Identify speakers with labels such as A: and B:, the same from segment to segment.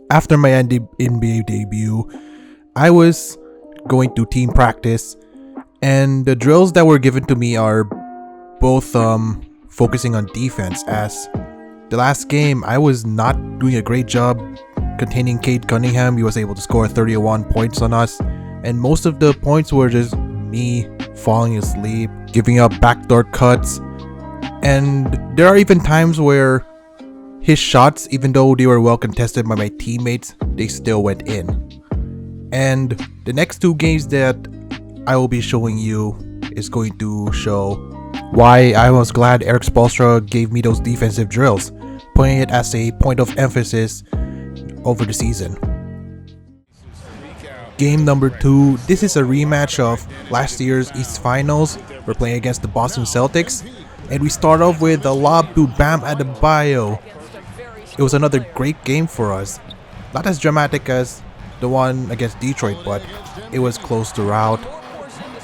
A: After my NBA debut, I was going to team practice, and the drills that were given to me are both focusing on defense, as the last game I was not doing a great job containing Cade Cunningham. He was able to score 31 points on us, and most of the points were just me falling asleep, giving up backdoor cuts, and there are even times where his shots, even though they were well contested by my teammates, they still went in. And the next two games that I will be showing you is going to show why I was glad Eric Spoelstra gave me those defensive drills, putting it as a point of emphasis over the season. Game number 2, this is a rematch of last year's East Finals. We're playing against the Boston Celtics, and we start off with a lob to Bam Adebayo. It was another great game for us. Not as dramatic as the one against Detroit, but it was close throughout.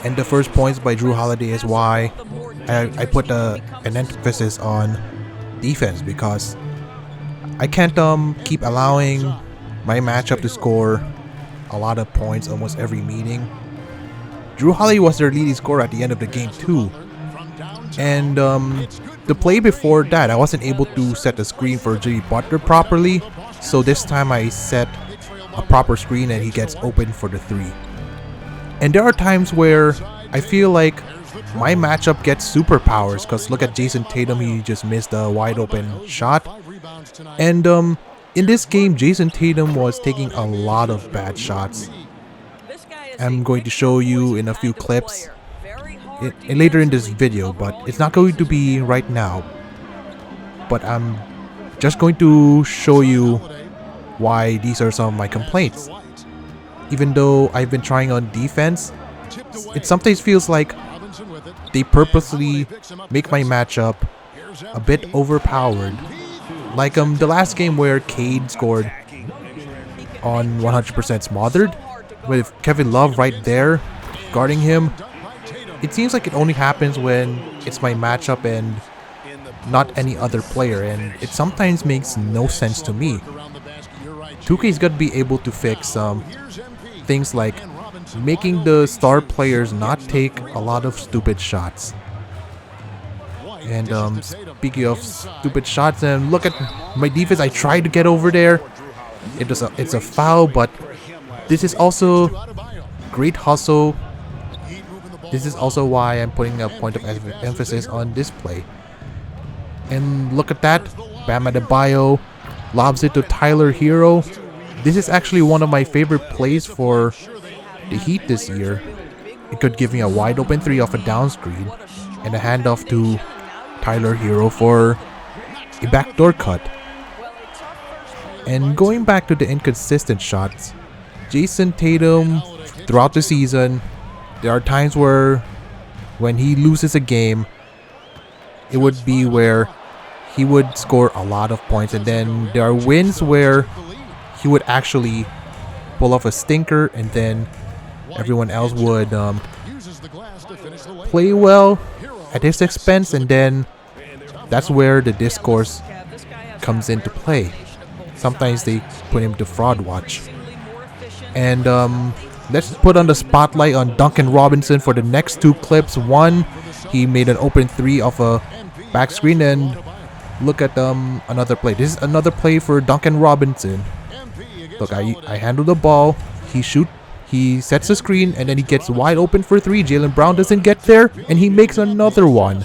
A: And the first points by Drew Holiday is why I put an emphasis on defense, because I can't keep allowing my matchup to score a lot of points almost every meeting. Drew Holiday was their leading scorer at the end of the game too. And the play before that, I wasn't able to set the screen for Jimmy Butler properly, so this time I set a proper screen and he gets open for the 3. And there are times where I feel like my matchup gets superpowers, because look at Jason Tatum, he just missed a wide open shot. And in this game, Jason Tatum was taking a lot of bad shots. I'm going to show you in a few clips later in this video, but it's not going to be right now. But I'm just going to show you why these are some of my complaints. Even though I've been trying on defense, it sometimes feels like they purposely make my matchup a bit overpowered. Like the last game where Cade scored on 100% Smothered, with Kevin Love right there guarding him. It seems like it only happens when it's my matchup and not any other player, and it sometimes makes no sense to me. 2K's got to be able to fix things like making the star players not take a lot of stupid shots. And speaking of stupid shots, and look at my defense, I tried to get over there. It's a foul, but this is also great hustle. This is also why I'm putting a point of emphasis on this play. And look at that, Bam Adebayo lobs it to Tyler Hero. This is actually one of my favorite plays for the Heat this year. It could give me a wide open 3 off a down screen and a handoff to Tyler Hero for a backdoor cut. And going back to the inconsistent shots, Jason Tatum throughout the season, there are times where when he loses a game, it would be where he would score a lot of points, and then there are wins where he would actually pull off a stinker, and then everyone else would play well at his expense, and then that's where the discourse comes into play. Sometimes they put him to fraud watch. And let's put on the spotlight on Duncan Robinson for the next 2 clips. One, he made an open 3 off a back screen, and look at another play. This is another play for Duncan Robinson. Look, I handle the ball, he sets the screen, and then he gets wide open for 3. Jaylen Brown doesn't get there, and he makes another one.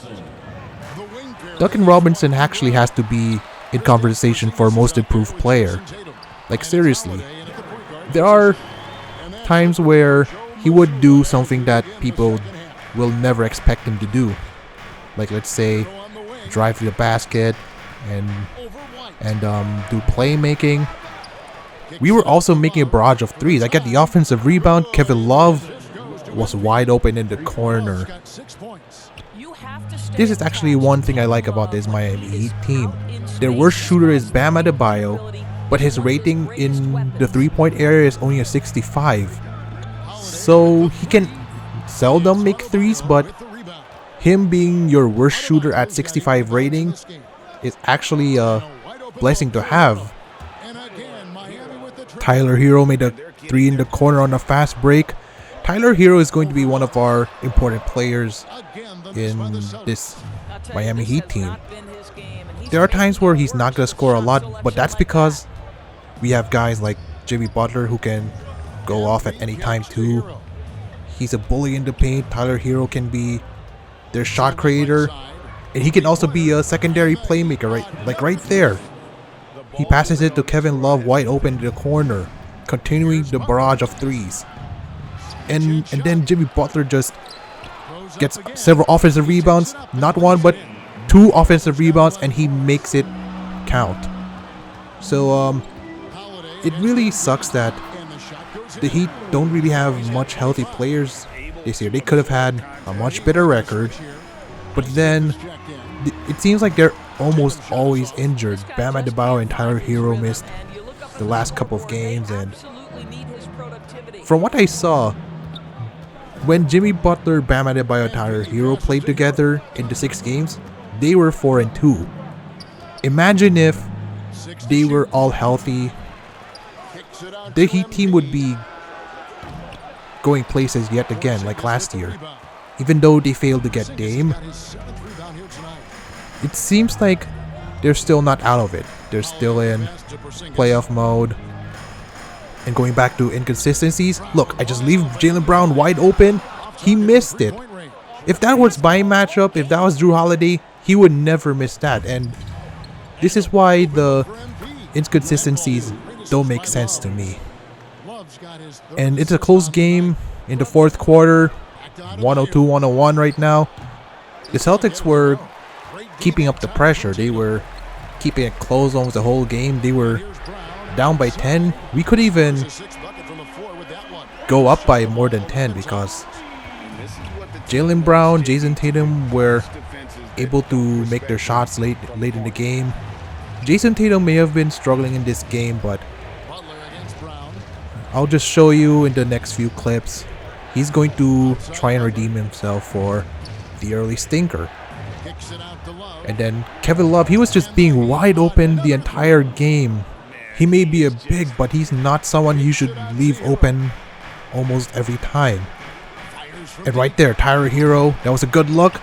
A: Duncan Robinson actually has to be in conversation for most improved player. Like, seriously. There are times where he would do something that people will never expect him to do. Like, let's say, drive to the basket and do playmaking. We were also making a barrage of 3s. I got the offensive rebound. Kevin Love was wide open in the corner. This is actually one thing I like about this Miami Heat team. Their worst shooter is Bam Adebayo, but his rating in the 3-point area is only a 65. So he can seldom make 3s, but him being your worst shooter at 65 rating is actually a blessing to have. Tyler Hero made a 3 in the corner on a fast break. Tyler Hero is going to be one of our important players in this Miami Heat team. There are times where he's not going to score a lot, but that's because we have guys like Jimmy Butler who can go off at any time too. He's a bully in the paint. Tyler Hero can be their shot creator, and he can also be a secondary playmaker, right there. He passes it to Kevin Love wide open in the corner, continuing the barrage of threes. And then Jimmy Butler just gets several offensive rebounds, not one but 2 offensive rebounds, and he makes it count. So it really sucks that the Heat don't really have much healthy players this year. They could have had a much better record, but then it seems like they're almost always injured. Bam Adebayo and Tyler Hero missed the last couple of games, and from what I saw, when Jimmy Butler, Bam Adebayo, and Tyler Hero played together in the 6 games, they were 4-2. Imagine if they were all healthy. The Heat team would be going places yet again like last year. Even though they failed to get Dame, it seems like they're still not out of it. They're still in playoff mode. And going back to inconsistencies, look, I just leave Jaylen Brown wide open. He missed it. If that was my matchup, if that was Drew Holiday, he would never miss that. And this is why the inconsistencies don't make sense to me. And it's a close game in the 4th quarter, 102-101 right now. The Celtics were keeping up the pressure. They were keeping it close almost the whole game. They were down by 10. We could even go up by more than 10 because Jaylen Brown, Jason Tatum were able to make their shots late in the game. Jason Tatum may have been struggling in this game, but I'll just show you in the next few clips. He's going to try and redeem himself for the early stinker. And then Kevin Love, he was just being wide open the entire game. He may be a big, but he's not someone you should leave open almost every time. And right there, Tyler Hero, that was a good look.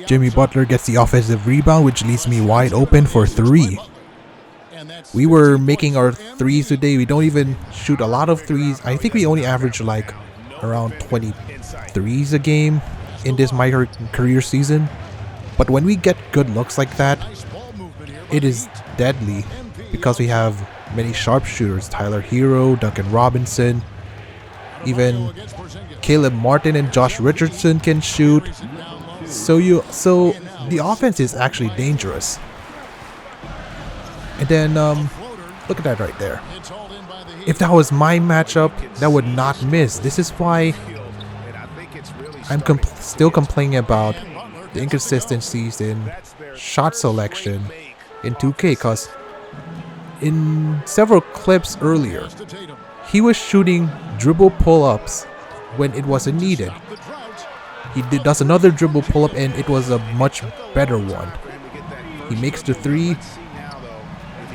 A: Jimmy Butler gets the offensive rebound, which leaves me wide open for 3. We were making our threes today. We don't even shoot a lot of threes. I think we only average like around 20 threes a game in this MyCareer season. But when we get good looks like that, it is deadly because we have many sharpshooters. Tyler Hero, Duncan Robinson, even Caleb Martin and Josh Richardson can shoot. So the offense is actually dangerous. And then look at that right there. If that was my matchup, that would not miss. This is why I'm still complaining about the inconsistencies in shot selection in 2K, because in several clips earlier, he was shooting dribble pull-ups when it wasn't needed. He does another dribble pull-up and it was a much better one. He makes the 3,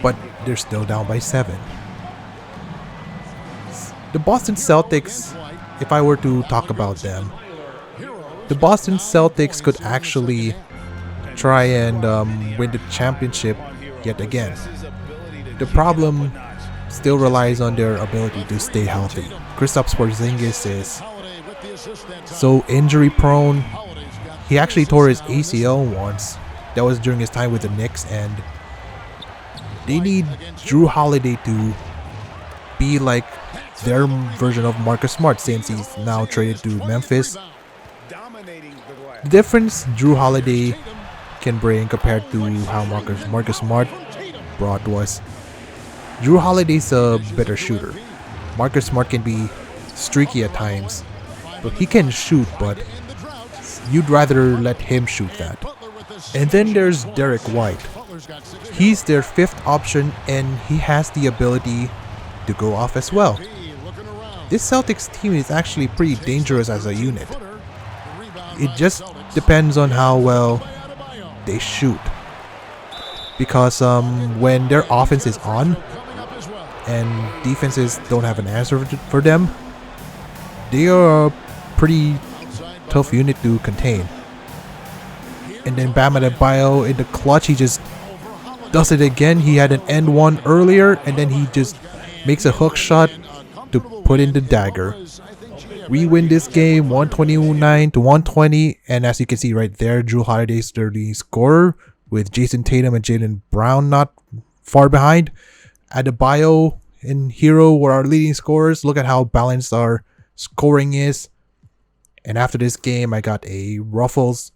A: but they're still down by 7. The Boston Celtics, if I were to talk about them, the Boston Celtics could actually try and win the championship yet again. The problem still relies on their ability to stay healthy. Kristaps Porzingis is so injury prone. He actually tore his ACL once. That was during his time with the Knicks, and they need Drew Holiday to be like their version of Marcus Smart, since he's now traded to Memphis. The difference Drew Holiday can bring compared to how Marcus Smart brought was Drew Holiday's a better shooter. Marcus Smart can be streaky at times, but he can shoot, but you'd rather let him shoot that. And then there's Derek White. He's their 5th option and he has the ability to go off as well. This Celtics team is actually pretty dangerous as a unit. It just depends on how well they shoot. Because when their offense is on and defenses don't have an answer for them. They are a pretty tough unit to contain. And then Bam Adebayo in the clutch, he just does it again. He had an end one earlier, and then he just makes a hook shot to put in the dagger. We win this game 129 to 120, and as you can see right there, Jrue Holiday's the leading scorer, with Jason Tatum and Jaylen Brown not far behind. Adebayo and Hero were our leading scorers. Look at how balanced our scoring is. And after this game, I got a Ruffles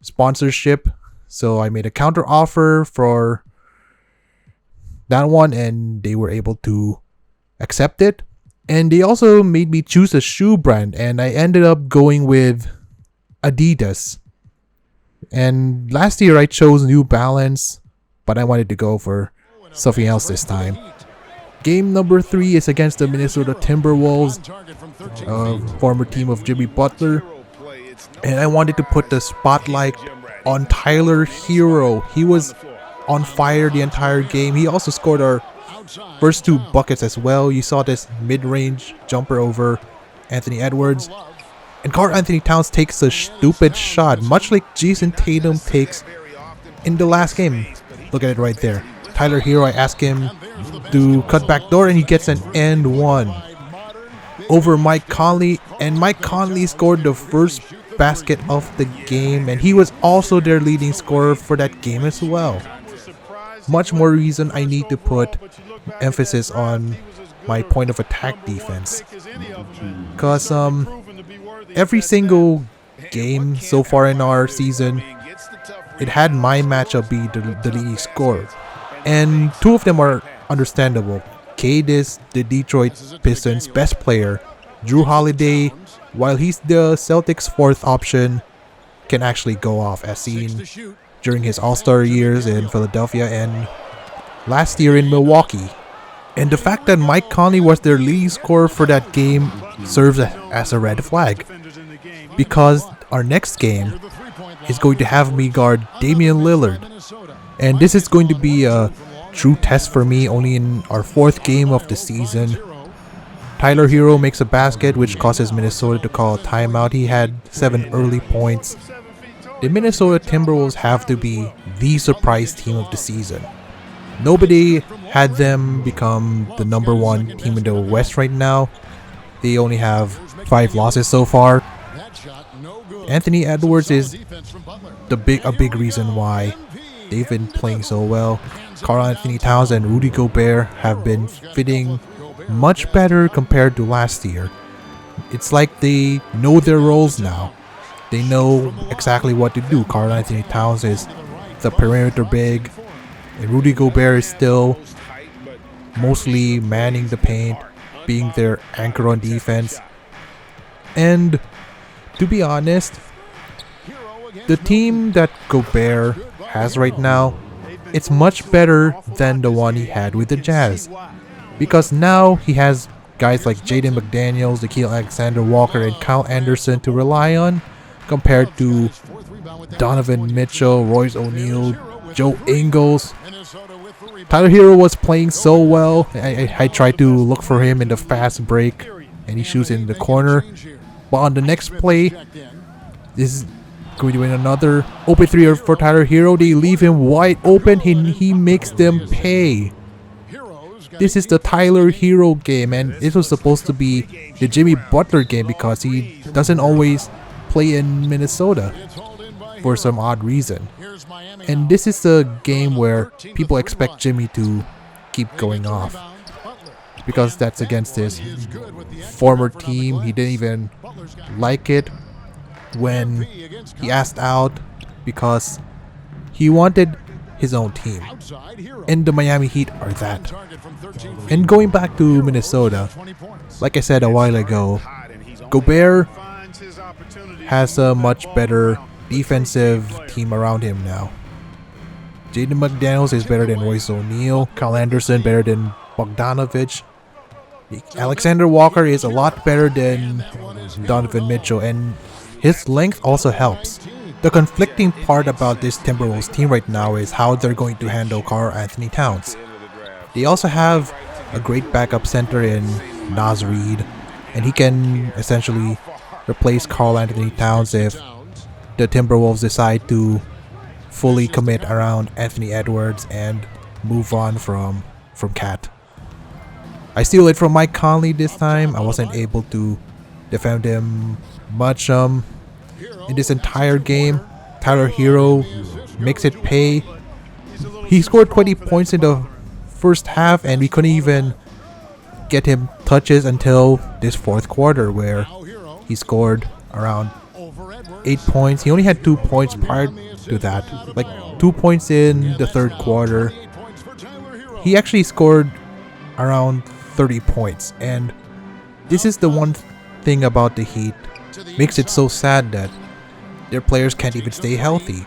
A: sponsorship, so I made a counter offer for that one, and they were able to accept it. And they also made me choose a shoe brand, and I ended up going with Adidas. And last year I chose New Balance, but I wanted to go for something else this time. Game number 3 is against the Minnesota Timberwolves, a former team of Jimmy Butler. And I wanted to put the spotlight on Tyler Hero. He was on fire the entire game. He also scored our first 2 buckets as well. You saw this mid-range jumper over Anthony Edwards. And Karl Anthony Towns takes a stupid shot, much like Jason Tatum takes in the last game. Look at it right there. Tyler Hero, I asked him to cut back door, and he gets an and one over Mike Conley. And Mike Conley scored the first basket of the game, and he was also their leading scorer for that game as well. Much more reason I need to put emphasis on my point of attack defense, because every single game so far in our season, it had my matchup be the leading scorer, and 2 of them are understandable. Cade is the Detroit Pistons' best player. Jrue Holiday, while he's the Celtics' 4th option, can actually go off, as seen during his All-Star years in Philadelphia and last year in Milwaukee. And the fact that Mike Conley was their leading scorer for that game serves as a red flag, because our next game is going to have me guard Damian Lillard. And this is going to be a true test for me, only in our 4th game of the season. Tyler Hero makes a basket, which causes Minnesota to call a timeout. He had 7 early points. The Minnesota Timberwolves have to be the surprise team of the season. Nobody had them become the number 1 team in the West right now. They only have 5 losses so far. Anthony Edwards is a big reason why they've been playing so well. Karl Anthony Towns and Rudy Gobert have been fitting much better compared to last year. It's like they know their roles now. They know exactly what to do. Karl Anthony Towns is the perimeter big, and Rudy Gobert is still mostly manning the paint, being their anchor on defense. And to be honest, the team that Gobert has right now, it's much better than the one he had with the Jazz, because now he has guys like Jaden McDaniels, Nickeil Alexander-Walker, and Kyle Anderson to rely on, compared to Donovan Mitchell, Royce O'Neal, Joe Ingles. Tyler Hero was playing so well. I tried to look for him in the fast break, and he shoots in the corner. But on the next play, this is going to be another open 3 for Tyler Hero. They leave him wide open, and he makes them pay. This is the Tyler Hero game, and it was supposed to be the Jimmy Butler game, because he doesn't always play in Minnesota for some odd reason. And this is the game where people expect Jimmy to keep going off, because that's against his former team. He didn't even like it when he asked out, because he wanted his own team, and the Miami Heat are that. And going back to Minnesota, like I said a while ago, Gobert has a much better defensive team around him now. Jaden McDaniels is better than Royce O'Neal, Kyle Anderson better than Bogdanovich. Alexander Walker is a lot better than Donovan Mitchell, and his length also helps. The conflicting part about this Timberwolves team right now is how they're going to handle Karl Anthony Towns. They also have a great backup center in Naz Reid, and he can essentially replace Karl Anthony Towns if the Timberwolves decide to fully commit around Anthony Edwards and move on from Cat. I steal it from Mike Conley this time. I wasn't able to defend him much in this entire game. Tyler Hero makes it pay. He scored 20 points in the first half, and we couldn't even get him touches until this fourth quarter, where he scored around 8 points. He only had 2 points prior to that, like 2 points in the third quarter. He actually scored around 30 points, and this is the one thing about the Heat makes it so sad that their players can't even stay healthy.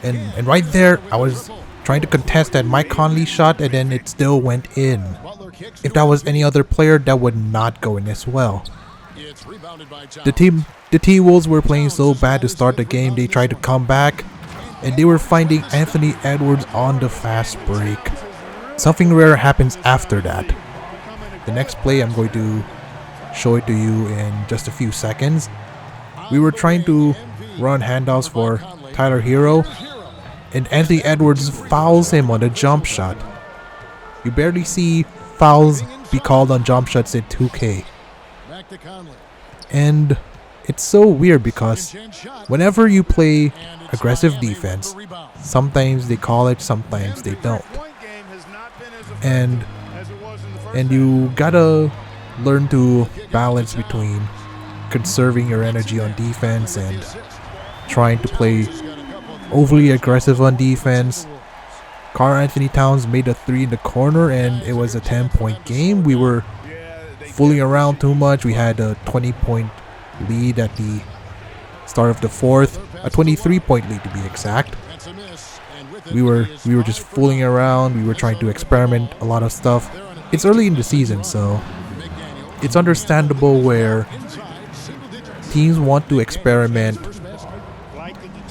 A: And right there, I was trying to contest that Mike Conley shot, and then it still went in. If that was any other player, that would not go in as well. The T-Wolves were playing so bad to start the game. They tried to come back, and they were finding Anthony Edwards on the fast break. Something rare happens after that. The next play, I'm going to show it to you in just a few seconds. We were trying to run handoffs for Tyler Hero, and Anthony Edwards fouls him on a jump shot. You barely see fouls be called on jump shots in 2K. And it's so weird because whenever you play aggressive defense, sometimes they call it, sometimes they don't. And you gotta learn to balance between conserving your energy on defense and trying to play overly aggressive on defense. Karl Anthony Towns made a 3 in the corner, and it was a 10-point game. We were fooling around too much. We had a 20-point lead at the start of the fourth, a 23-point lead to be exact. We were just fooling around. We were trying to experiment a lot of stuff. It's early in the season, so it's understandable where teams want to experiment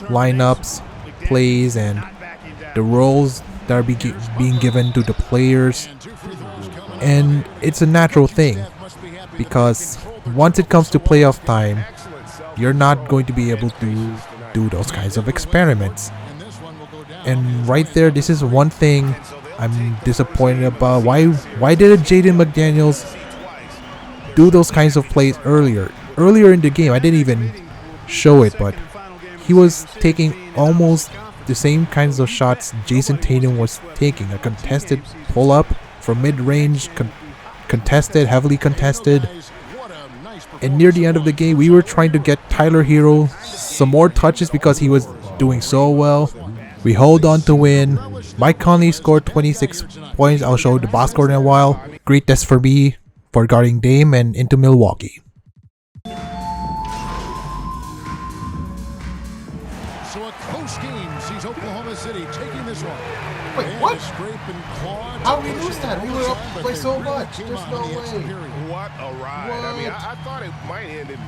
A: lineups, plays, and the roles that are being given to the players. And it's a natural thing, because once it comes to playoff time, you're not going to be able to do those kinds of experiments. And right there, this is one thing I'm disappointed about. Why did Jaden McDaniels do those kinds of plays earlier in the game? I didn't even show it, but he was taking almost the same kinds of shots Jason Tatum was taking. A contested pull-up from mid-range, contested, heavily contested. And near the end of the game, we were trying to get Tyler Hero some more touches because he was doing so well. We hold on to win. Mike Conley scored 26 points. I'll show the box score in a while. Great test for me for guarding Dame and into Milwaukee.
B: So a close game sees Oklahoma City taking this one.
A: Wait, what? How did we lose that? We were up by so much. There's no way.
C: What a ride. I mean, I thought it might end in